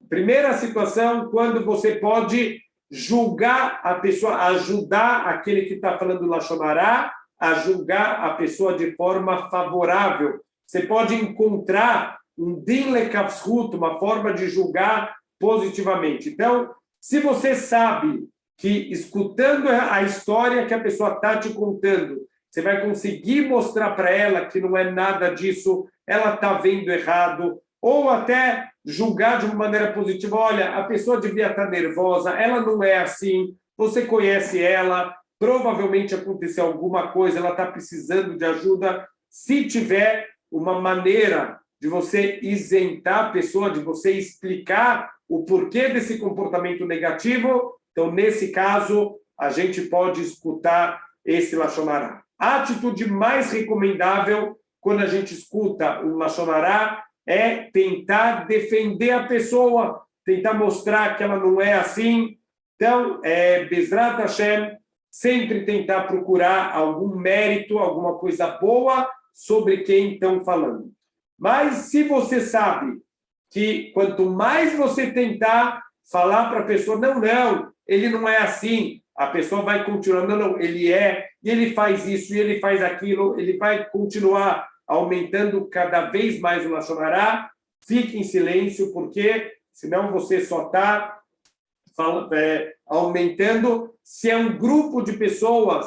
Primeira situação, quando você pode julgar a pessoa, ajudar aquele que está falando Lashon Hará, a julgar a pessoa de forma favorável. Você pode encontrar um din lekavzhut, uma forma de julgar positivamente. Então, se você sabe que escutando a história que a pessoa está te contando, você vai conseguir mostrar para ela que não é nada disso, ela está vendo errado, ou até julgar de uma maneira positiva, olha, a pessoa devia estar nervosa, ela não é assim, você conhece ela, provavelmente aconteceu alguma coisa, ela está precisando de ajuda. Se tiver uma maneira de você isentar a pessoa, de você explicar o porquê desse comportamento negativo, então, nesse caso, a gente pode escutar esse Lashon Hará. A atitude mais recomendável, quando a gente escuta o Lashon Hará, é tentar defender a pessoa, tentar mostrar que ela não é assim. Então, Bezrat Hashem, sempre tentar procurar algum mérito, alguma coisa boa sobre quem estão falando. Mas se você sabe que quanto mais você tentar falar para a pessoa, não, ele não é assim, a pessoa vai continuar, não, ele é, e ele faz isso, e ele faz aquilo, ele vai continuar aumentando cada vez mais o Lashon Hará. Fique em silêncio, porque senão você só está aumentando. Se é um grupo de pessoas,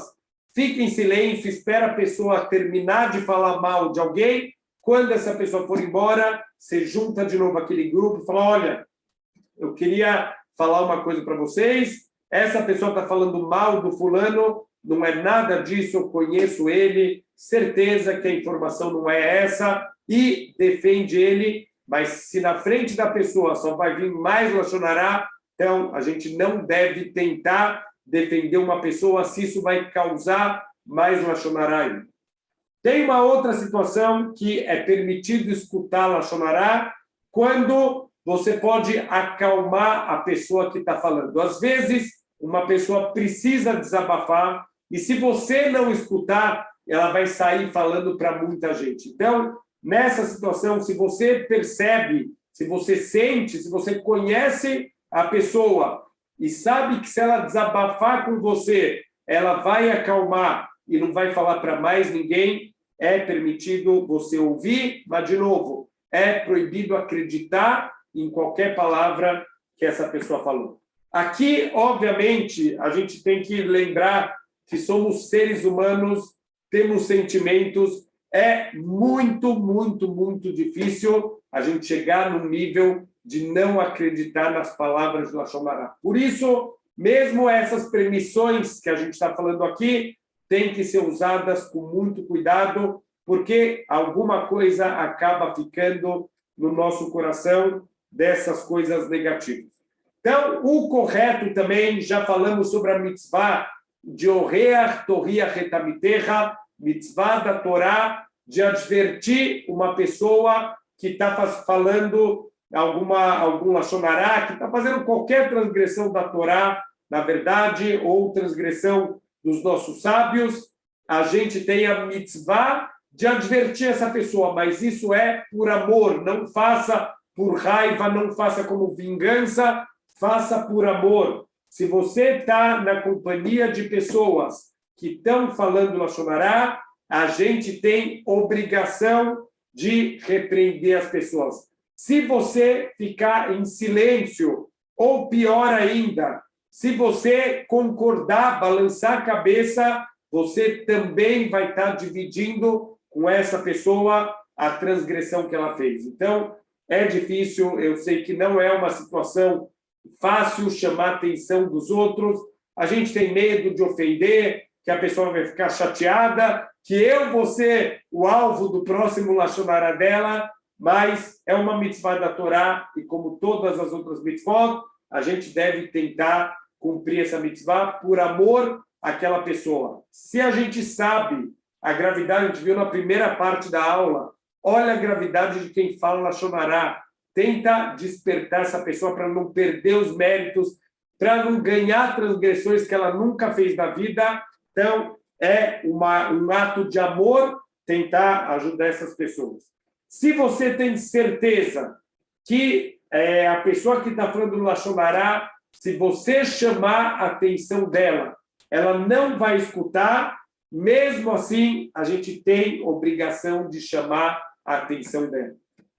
fique em silêncio, espera a pessoa terminar de falar mal de alguém. Quando essa pessoa for embora, você junta de novo aquele grupo e fala, olha, eu queria falar uma coisa para vocês, essa pessoa está falando mal do fulano, não é nada disso, eu conheço ele, certeza que a informação não é essa, e defende ele, mas se na frente da pessoa só vai vir mais Lashon Hará, então a gente não deve tentar defender uma pessoa se isso vai causar mais Lashon Hará ainda. Tem uma outra situação que é permitido escutar Lashon Hará quando você pode acalmar a pessoa que está falando. Às vezes, uma pessoa precisa desabafar e se você não escutar, ela vai sair falando para muita gente. Então, nessa situação, se você percebe, se você sente, se você conhece a pessoa e sabe que se ela desabafar com você, ela vai acalmar e não vai falar para mais ninguém, é permitido você ouvir, mas, de novo, é proibido acreditar em qualquer palavra que essa pessoa falou. Aqui, obviamente, a gente tem que lembrar que somos seres humanos, temos sentimentos, é muito, muito, muito difícil a gente chegar num nível de não acreditar nas palavras de Lashon Hará. Por isso, mesmo essas permissões que a gente está falando aqui, têm que ser usadas com muito cuidado, porque alguma coisa acaba ficando no nosso coração dessas coisas negativas. Então, o correto também, já falamos sobre a mitzvah de Oreach Toriach et Amitecha, mitzvah da Torá, de advertir uma pessoa que está falando algum Lashon Hará, que está fazendo qualquer transgressão da Torá, na verdade, ou transgressão dos nossos sábios, a gente tem a mitzvah de advertir essa pessoa, mas isso é por amor, não faça por raiva, não faça como vingança, faça por amor. Se você está na companhia de pessoas que estão falando Lashon Hará, a gente tem obrigação de repreender as pessoas. Se você ficar em silêncio, ou pior ainda, se você concordar, balançar a cabeça, você também vai estar dividindo com essa pessoa a transgressão que ela fez. Então, é difícil, eu sei que não é uma situação fácil chamar a atenção dos outros, a gente tem medo de ofender, que a pessoa vai ficar chateada, que eu vou ser o alvo do próximo Lashon Hará dela, mas é uma mitzvah da Torá, e como todas as outras mitzvot, a gente deve tentar cumprir essa mitzvah por amor àquela pessoa. Se a gente sabe a gravidade, a gente viu na primeira parte da aula, olha a gravidade de quem fala Lashon Hará, tenta despertar essa pessoa para não perder os méritos, para não ganhar transgressões que ela nunca fez na vida. Então, é um ato de amor tentar ajudar essas pessoas. Se você tem certeza que a pessoa que está falando do Lashon Hará, se você chamar a atenção dela, ela não vai escutar, mesmo assim, a gente tem obrigação de chamar a atenção dela.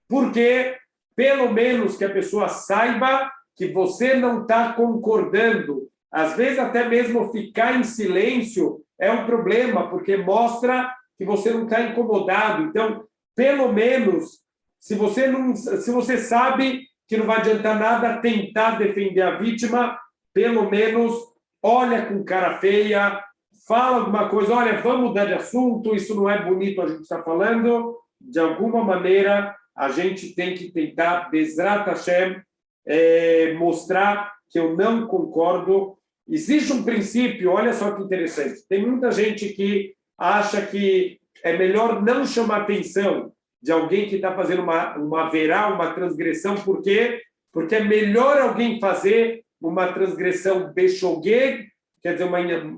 Porque, pelo menos que a pessoa saiba que você não está concordando. Às vezes, até mesmo ficar em silêncio é um problema, porque mostra que você não está incomodado. Então, pelo menos, se você sabe que não vai adiantar nada tentar defender a vítima, pelo menos olha com cara feia, fala alguma coisa, olha, vamos mudar de assunto, isso não é bonito a gente está falando. De alguma maneira, a gente tem que tentar, Bezrat Hashem, mostrar que eu não concordo. Existe um princípio, olha só que interessante, tem muita gente que acha que é melhor não chamar atenção de alguém que está fazendo uma verá, uma transgressão. Por quê? Porque é melhor alguém fazer uma transgressão beshogeg, quer dizer,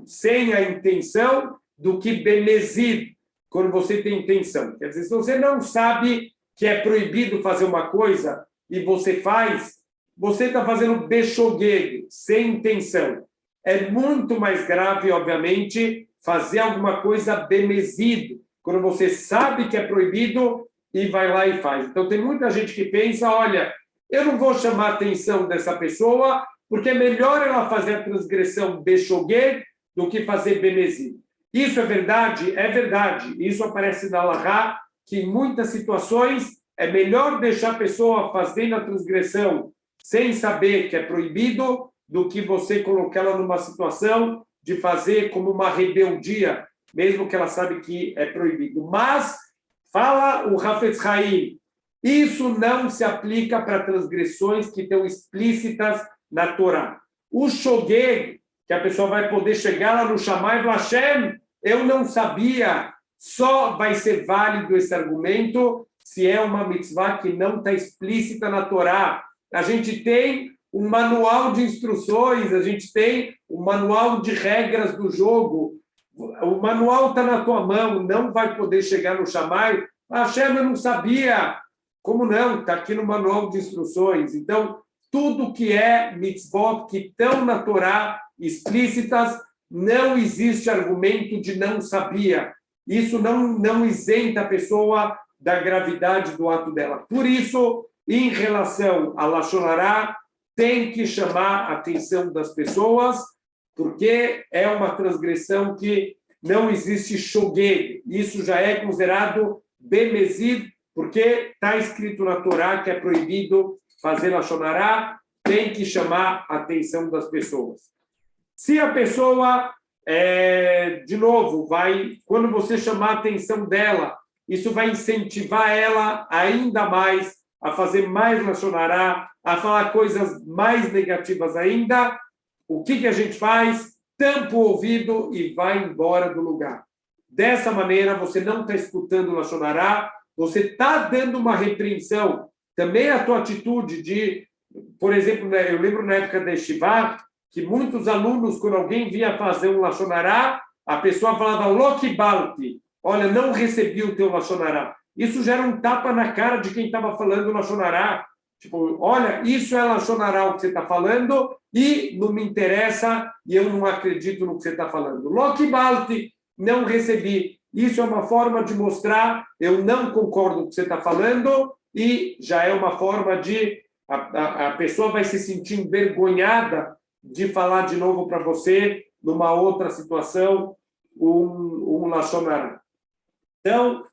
sem a intenção, do que bemezid, quando você tem intenção. Quer dizer, se você não sabe que é proibido fazer uma coisa e você faz, você está fazendo beshogeg, sem intenção. É muito mais grave, obviamente, fazer alguma coisa bemezid, quando você sabe que é proibido e vai lá e faz. Então, tem muita gente que pensa, olha, eu não vou chamar a atenção dessa pessoa, porque é melhor ela fazer a transgressão beshogeg do que fazer bemezid. Isso é verdade? É verdade. Isso aparece na Halachá, que em muitas situações é melhor deixar a pessoa fazendo a transgressão sem saber que é proibido, do que você colocá-la numa situação de fazer como uma rebeldia, mesmo que ela sabe que é proibido. Mas, fala o Hafetz Haim, isso não se aplica para transgressões que estão explícitas na Torá. O shogeg, que a pessoa vai poder chegar lá no Shammai e falar, Hashem, eu não sabia, só vai ser válido esse argumento se é uma mitzvah que não está explícita na Torá. A gente tem um manual de instruções, a gente tem um manual de regras do jogo. O manual está na tua mão, não vai poder chegar no Shammai. Hashem, eu não sabia. Como não? Está aqui no manual de instruções. Então, tudo que é mitzvot que estão na Torá, explícitas, não existe argumento de não sabia. Isso não isenta a pessoa da gravidade do ato dela. Por isso, em relação a Lashon Hará, tem que chamar a atenção das pessoas, porque é uma transgressão que não existe shogeg. Isso já é considerado bemezid, porque está escrito na Torá que é proibido fazer Lashon Hará, tem que chamar a atenção das pessoas. Se a pessoa, de novo, quando você chamar a atenção dela, isso vai incentivar ela ainda mais a fazer mais Lashon Hará, a falar coisas mais negativas ainda. O que a gente faz? Tampa o ouvido e vai embora do lugar. Dessa maneira, você não está escutando Lashon Hará, você está dando uma repreensão. Também a tua atitude de, por exemplo, eu lembro na época da Yeshiva, que muitos alunos, quando alguém vinha fazer um Lashon Hará, a pessoa falava, Lo kibalti, olha, não recebi o teu Lashon Hará. Isso gera um tapa na cara de quem estava falando Lashon Hará. Tipo, olha, isso é Lashon Hará o que você está falando e não me interessa e eu não acredito no que você está falando. Lo kibalti, não recebi. Isso é uma forma de mostrar, eu não concordo com o que você está falando, e já é uma forma de... A pessoa vai se sentir envergonhada de falar de novo para você, numa outra situação, um Lashon Hará. Então,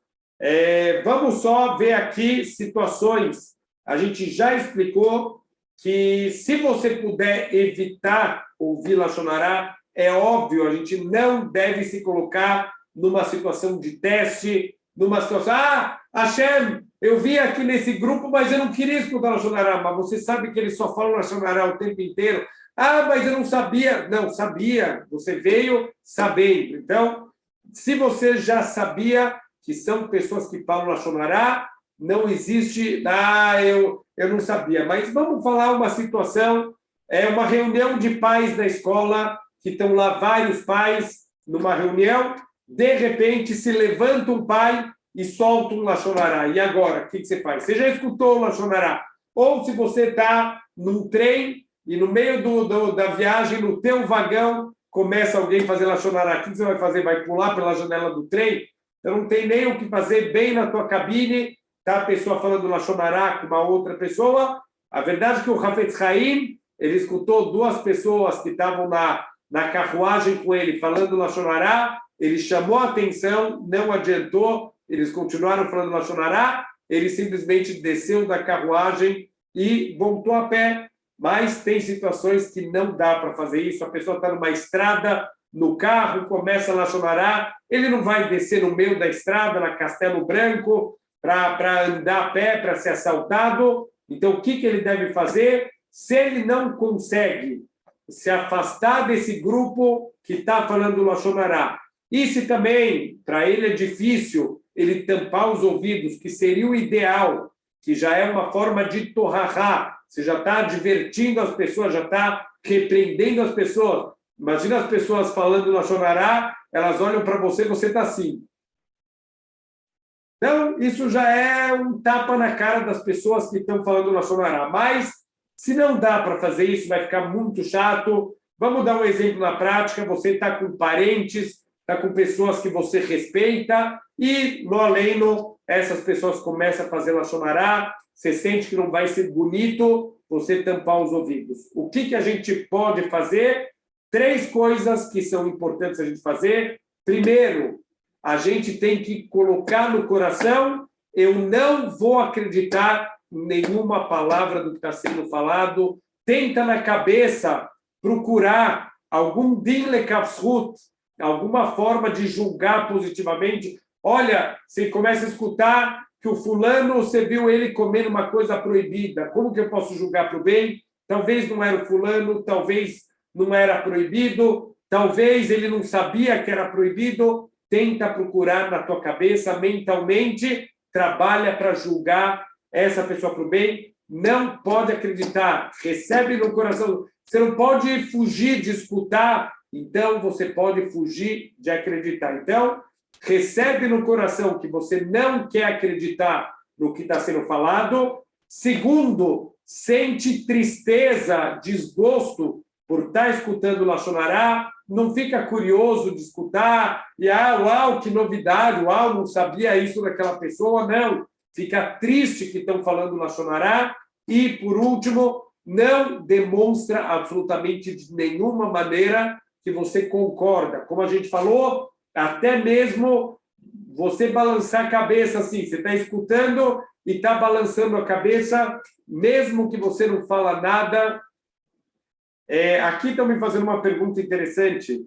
vamos só ver aqui situações. A gente já explicou que, se você puder evitar ouvir Lashon Hará, é óbvio, a gente não deve se colocar numa situação de teste, numa situação, Hashem, eu vi aqui nesse grupo, mas eu não queria escutar Lashon Hará, mas você sabe que eles só falam Lashon Hará o tempo inteiro. Mas eu não sabia. Não, sabia, você veio sabendo. Então, se você já sabia que são pessoas que falam Lashon Hará, não existe, eu não sabia. Mas vamos falar uma situação, uma reunião de pais da escola, que estão lá vários pais numa reunião, de repente se levanta um pai e solta um Lashon Hará. E agora, o que você faz? Você já escutou o Lashon Hará? Ou se você está num trem e no meio da viagem, no teu vagão, começa alguém a fazer Lashon Hará, o que você vai fazer? Vai pular pela janela do trem? Então não tem nem o que fazer, bem na tua cabine, está a pessoa falando Lashon Hará com uma outra pessoa. A verdade é que o Hafetz Haim, ele escutou duas pessoas que estavam na carruagem com ele falando Lashon Hará, ele chamou a atenção, não adiantou, eles continuaram falando Lashon Hará, ele simplesmente desceu da carruagem e voltou a pé. Mas tem situações que não dá para fazer isso, a pessoa está numa estrada, no carro, começa a Lashon Hará, ele não vai descer no meio da estrada, na Castelo Branco, para andar a pé, para ser assaltado. Então, o que ele deve fazer? Se ele não consegue se afastar desse grupo que está falando Lashon Hará, e se também, para ele é difícil ele tampar os ouvidos, que seria o ideal, que já é uma forma de torrahá, você já está advertindo as pessoas, já está repreendendo as pessoas. Imagina as pessoas falando Lashon Hará, elas olham para você e você está assim. Então, isso já é um tapa na cara das pessoas que estão falando Lashon Hará. Mas, se não dá para fazer isso, vai ficar muito chato. Vamos dar um exemplo na prática. Você está com parentes, está com pessoas que você respeita e, no aleno, essas pessoas começam a fazer Lashon Hará, você sente que não vai ser bonito você tampar os ouvidos. O que a gente pode fazer? 3 coisas que são importantes a gente fazer. Primeiro, a gente tem que colocar no coração, eu não vou acreditar em nenhuma palavra do que está sendo falado. Tenta na cabeça procurar algum din lekavzhut, alguma forma de julgar positivamente. Olha, você começa a escutar que o fulano, você viu ele comendo uma coisa proibida. Como que eu posso julgar para o bem? Talvez não era o fulano, talvez não era proibido, talvez ele não sabia que era proibido. Tenta procurar na tua cabeça, mentalmente, trabalha para julgar essa pessoa para o bem. Não pode acreditar, recebe no coração. Você não pode fugir de escutar, então você pode fugir de acreditar. Então, recebe no coração que você não quer acreditar no que está sendo falado. Segundo, sente tristeza, desgosto por estar escutando Lashon Hará, não fica curioso de escutar, e uau, que novidade, uau, não sabia isso daquela pessoa, não. Fica triste que estão falando Lashon Hará, e, por último, não demonstra absolutamente de nenhuma maneira que você concorda. Como a gente falou, até mesmo você balançar a cabeça assim, você está escutando e está balançando a cabeça, mesmo que você não fala nada. Aqui estão me fazendo uma pergunta interessante,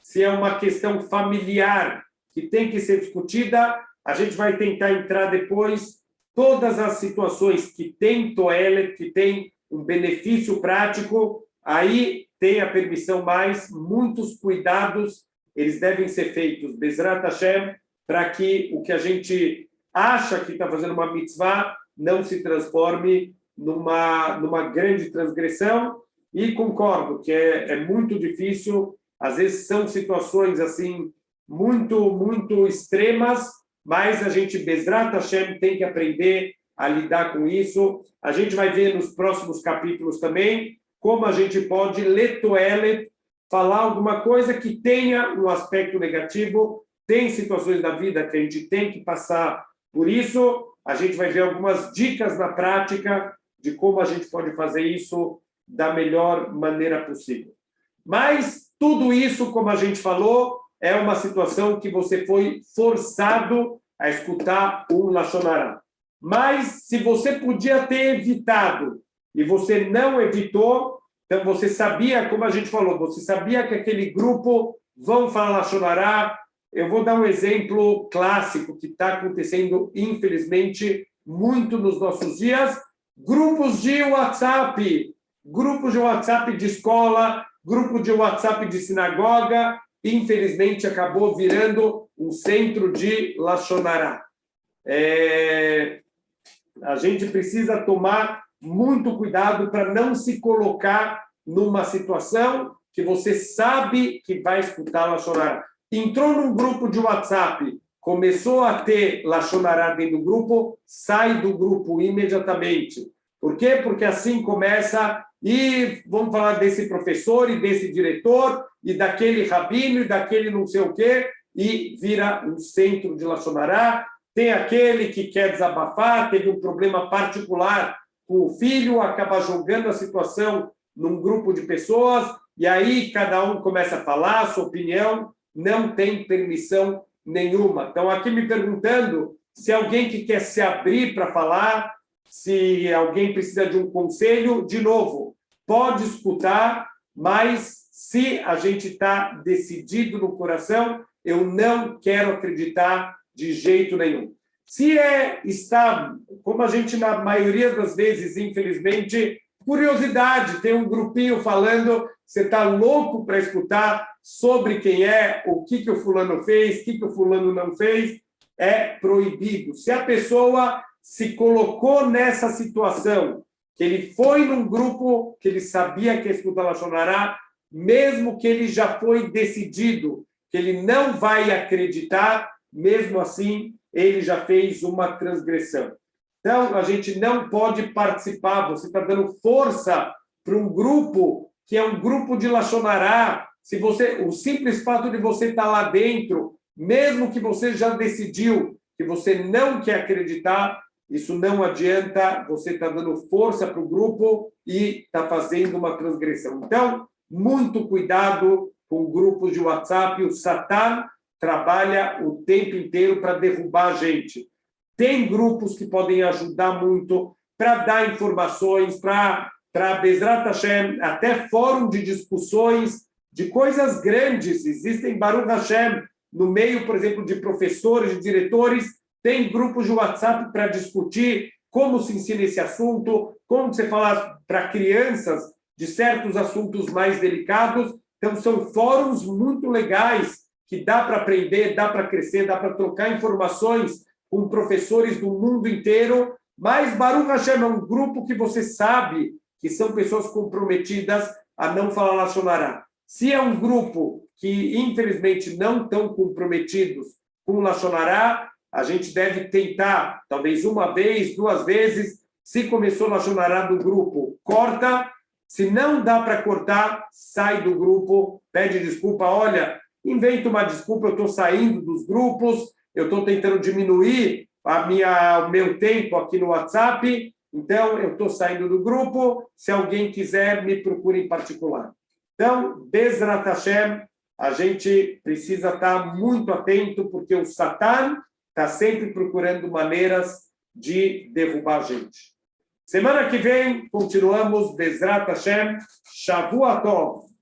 se é uma questão familiar que tem que ser discutida. A gente vai tentar entrar depois todas as situações que tem toelet, que tem um benefício prático, aí tem a permissão, mas muitos cuidados eles devem ser feitos, Bezrat Hashem, para que o que a gente acha que está fazendo uma mitzvah não se transforme numa grande transgressão. E concordo que é muito difícil, às vezes são situações assim muito extremas, mas a gente, Bezrat Hashem, tem que aprender a lidar com isso. A gente vai ver nos próximos capítulos também como a gente pode ler Toelet, falar alguma coisa que tenha um aspecto negativo. Tem situações da vida que a gente tem que passar por isso. A gente vai ver algumas dicas na prática de como a gente pode fazer isso da melhor maneira possível. Mas tudo isso, como a gente falou, é uma situação que você foi forçado a escutar um Lashon Hará. Mas se você podia ter evitado e você não evitou, então você sabia, como a gente falou, você sabia que aquele grupo vão falar Lashon Hará. Eu vou dar um exemplo clássico que está acontecendo, infelizmente, muito nos nossos dias. Grupos de WhatsApp de escola, grupo de WhatsApp de sinagoga, infelizmente acabou virando um centro de Lashon Hará. A gente precisa tomar muito cuidado para não se colocar numa situação que você sabe que vai escutar Lashon Hará. Entrou num grupo de WhatsApp, começou a ter Lashon Hará dentro do grupo, sai do grupo imediatamente. Por quê? Porque assim começa, e vamos falar desse professor e desse diretor, e daquele rabino, e daquele não sei o quê, e vira um centro de Lashon Hará. Tem aquele que quer desabafar, teve um problema particular com o filho, acaba jogando a situação num grupo de pessoas, e aí cada um começa a falar a sua opinião, não tem permissão nenhuma. Então, aqui me perguntando se alguém que quer se abrir para falar, se alguém precisa de um conselho, de novo, pode escutar, mas se a gente está decidido no coração, eu não quero acreditar de jeito nenhum. Se está, como a gente na maioria das vezes, infelizmente, curiosidade, tem um grupinho falando, você está louco para escutar sobre quem o que o fulano fez, o que o fulano não fez, é proibido. Se a pessoa se colocou nessa situação, que ele foi num grupo que ele sabia que ia escutar Lashon Hará, mesmo que ele já foi decidido que ele não vai acreditar, mesmo assim, ele já fez uma transgressão. Então, a gente não pode participar, você está dando força para um grupo que é um grupo de Lashon Hará. O simples fato de você estar lá dentro, mesmo que você já decidiu que você não quer acreditar, isso não adianta, você está dando força para o grupo e está fazendo uma transgressão. Então, muito cuidado com grupos de WhatsApp. O Satan trabalha o tempo inteiro para derrubar a gente. Tem grupos que podem ajudar muito para dar informações, para para Bezrat Hashem, até fórum de discussões de coisas grandes. Existem Baruch Hashem, no meio, por exemplo, de professores, de diretores, tem grupos de WhatsApp para discutir como se ensina esse assunto, como você fala para crianças de certos assuntos mais delicados. Então, são fóruns muito legais que dá para aprender, dá para crescer, dá para trocar informações com professores do mundo inteiro. Mas Baruch Hashem é um grupo que você sabe que são pessoas comprometidas a não falar Lashon Hara. Se é um grupo que, infelizmente, não estão comprometidos com Lashon Hara, a gente deve tentar, talvez uma vez, duas vezes. Se começou Lashon Hara do grupo, corta. Se não dá para cortar, sai do grupo, pede desculpa. Olha, inventa uma desculpa, eu estou saindo dos grupos, eu estou tentando diminuir o meu tempo aqui no WhatsApp, então eu estou saindo do grupo. Se alguém quiser, me procure em particular. Então, Bezrat Hashem, a gente precisa estar muito atento, porque o Satan está sempre procurando maneiras de derrubar a gente. Semana que vem, continuamos Bezrat Hashem. Shavua Tov.